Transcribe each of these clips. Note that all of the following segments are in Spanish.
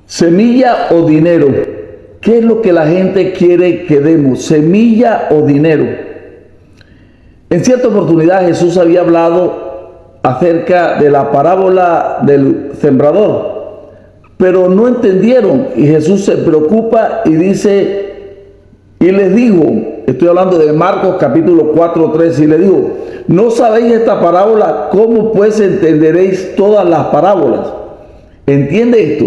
¿Semilla o dinero? ¿Qué es lo que la gente quiere que demos? ¿Semilla o dinero? En cierta oportunidad Jesús había hablado acerca de la parábola del sembrador, pero no entendieron y Jesús se preocupa y dice, y les digo, estoy hablando de Marcos capítulo 4:3, y les digo, ¿no sabéis esta parábola? ¿Cómo pues entenderéis todas las parábolas? ¿Entiende esto?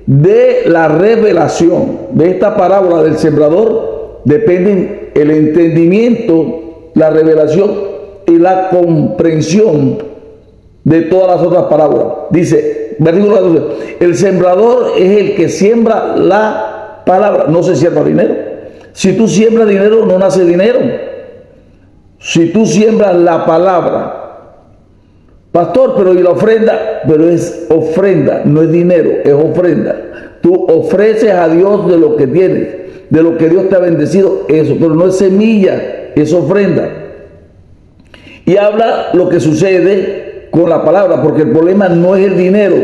De la revelación de esta parábola del sembrador dependen el entendimiento, la revelación y la comprensión de todas las otras parábolas. Dice, versículo 14, el sembrador es el que siembra la palabra, no se siembra dinero. Si tú siembras dinero, no nace dinero. Si tú siembras la palabra, pastor, pero ¿y la ofrenda? Pero es ofrenda, no es dinero, es ofrenda. Tú ofreces a Dios de lo que tienes, de lo que Dios te ha bendecido, eso, pero no es semilla, es ofrenda. Y habla lo que sucede con la palabra, porque el problema no es el dinero,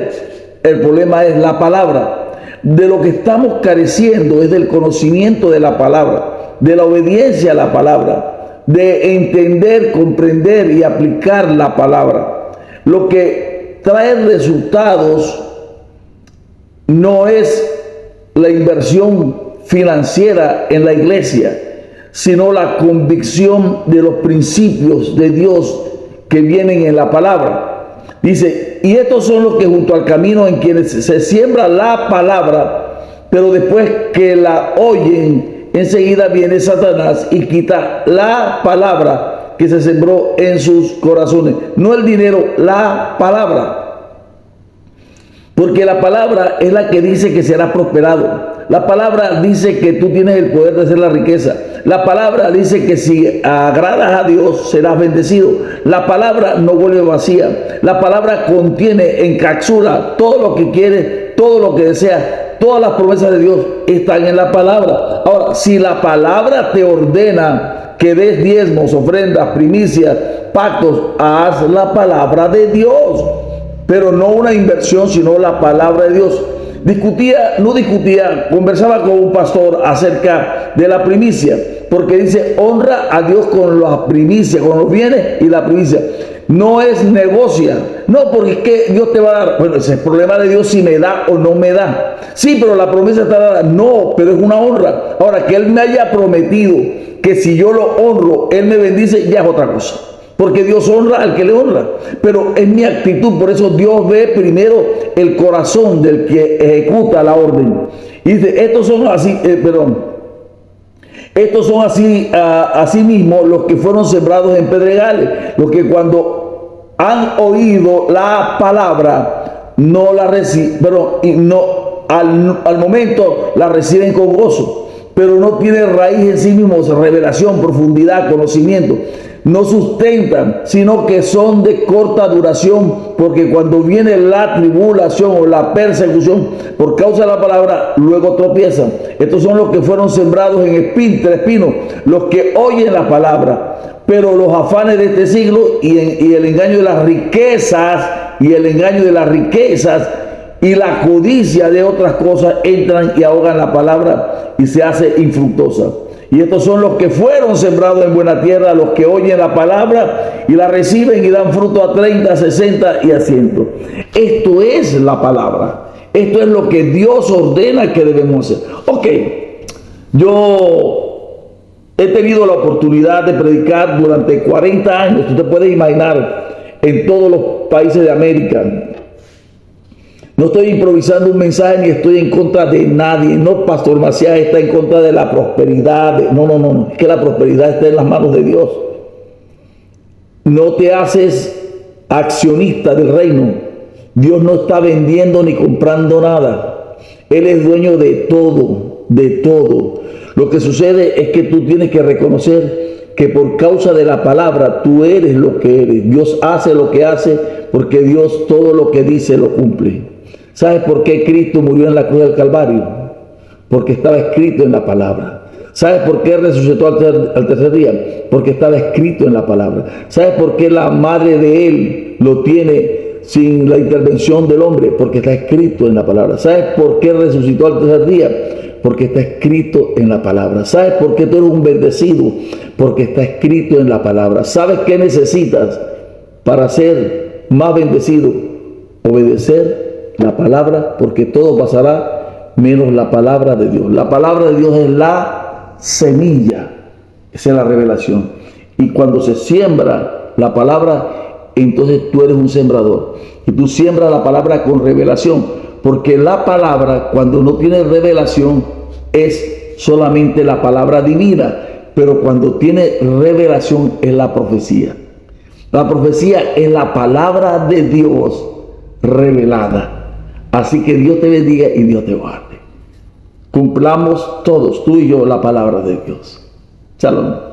el problema es la palabra. De lo que estamos careciendo es del conocimiento de la palabra, de la obediencia a la palabra, de entender, comprender y aplicar la palabra. Lo que trae resultados no es la inversión financiera en la iglesia, sino la convicción de los principios de Dios que vienen en la palabra. Dice, y estos son los que junto al camino en quienes se siembra la palabra, pero después que la oyen, enseguida viene Satanás y quita la palabra que se sembró en sus corazones. No el dinero, la palabra. Porque la palabra es la que dice que será prosperado. La palabra dice que tú tienes el poder de hacer la riqueza. La palabra dice que si agradas a Dios serás bendecido. La palabra no vuelve vacía. La palabra contiene, encapsula todo lo que quieres, todo lo que deseas. Todas las promesas de Dios están en la palabra. Ahora, si la palabra te ordena que des diezmos, ofrendas, primicias, pactos, haz la palabra de Dios. Pero no una inversión, sino la palabra de Dios. Conversaba con un pastor acerca de la primicia, porque dice, honra a Dios con las primicias, con los bienes y la primicia. No es negocia, no, porque es que Dios te va a dar. Bueno, ese es el problema de Dios, si me da o no me da. Sí, pero la promesa está dada. No, pero es una honra. Ahora, que Él me haya prometido que si yo lo honro, Él me bendice, ya es otra cosa. Porque Dios honra al que le honra. Pero es mi actitud. Por eso Dios ve primero el corazón del que ejecuta la orden. Y dice, estos son así mismo los que fueron sembrados en pedregales. Los que cuando han oído la palabra no la reciben, al momento la reciben con gozo. Pero no tiene raíz en sí mismos, revelación, profundidad, conocimiento. No sustentan, sino que son de corta duración, porque cuando viene la tribulación o la persecución por causa de la palabra, luego tropiezan. Estos son los que fueron sembrados en espinos, los que oyen la palabra, pero los afanes de este siglo y el engaño de las riquezas, y la codicia de otras cosas entran y ahogan la palabra y se hace infructuosa. Y estos son los que fueron sembrados en buena tierra, los que oyen la palabra y la reciben y dan fruto a 30, 60 y a 100. Esto es la palabra. Esto es lo que Dios ordena que debemos hacer. Ok, yo he tenido la oportunidad de predicar durante 40 años, tú te puedes imaginar, en todos los países de América. No estoy improvisando un mensaje ni estoy en contra de nadie. No, Pastor Macias está en contra de la prosperidad. No. Es que la prosperidad está en las manos de Dios. No te haces accionista del reino. Dios no está vendiendo ni comprando nada. Él es dueño de todo, de todo. Lo que sucede es que tú tienes que reconocer que por causa de la palabra tú eres lo que eres. Dios hace lo que hace porque Dios todo lo que dice lo cumple. ¿Sabes por qué Cristo murió en la cruz del Calvario? Porque estaba escrito en la palabra. ¿Sabes por qué resucitó al tercer día? Porque estaba escrito en la palabra. ¿Sabes por qué la madre de él lo tiene sin la intervención del hombre, porque está escrito en la palabra. ¿Sabes por qué resucitó al tercer día? Porque está escrito en la palabra. ¿Sabes por qué tú eres un bendecido? Porque está escrito en la palabra. ¿Sabes qué necesitas para ser más bendecido? Obedecer la palabra, porque todo pasará menos la palabra de Dios. La palabra de Dios es la semilla. Esa es la revelación. Y cuando se siembra la palabra, entonces tú eres un sembrador. Y tú siembras la palabra con revelación. Porque la palabra, cuando no tiene revelación, es solamente la palabra divina. Pero cuando tiene revelación, es la profecía. La profecía es la palabra de Dios revelada. Así que Dios te bendiga y Dios te guarde. Cumplamos todos, tú y yo, la palabra de Dios. Shalom.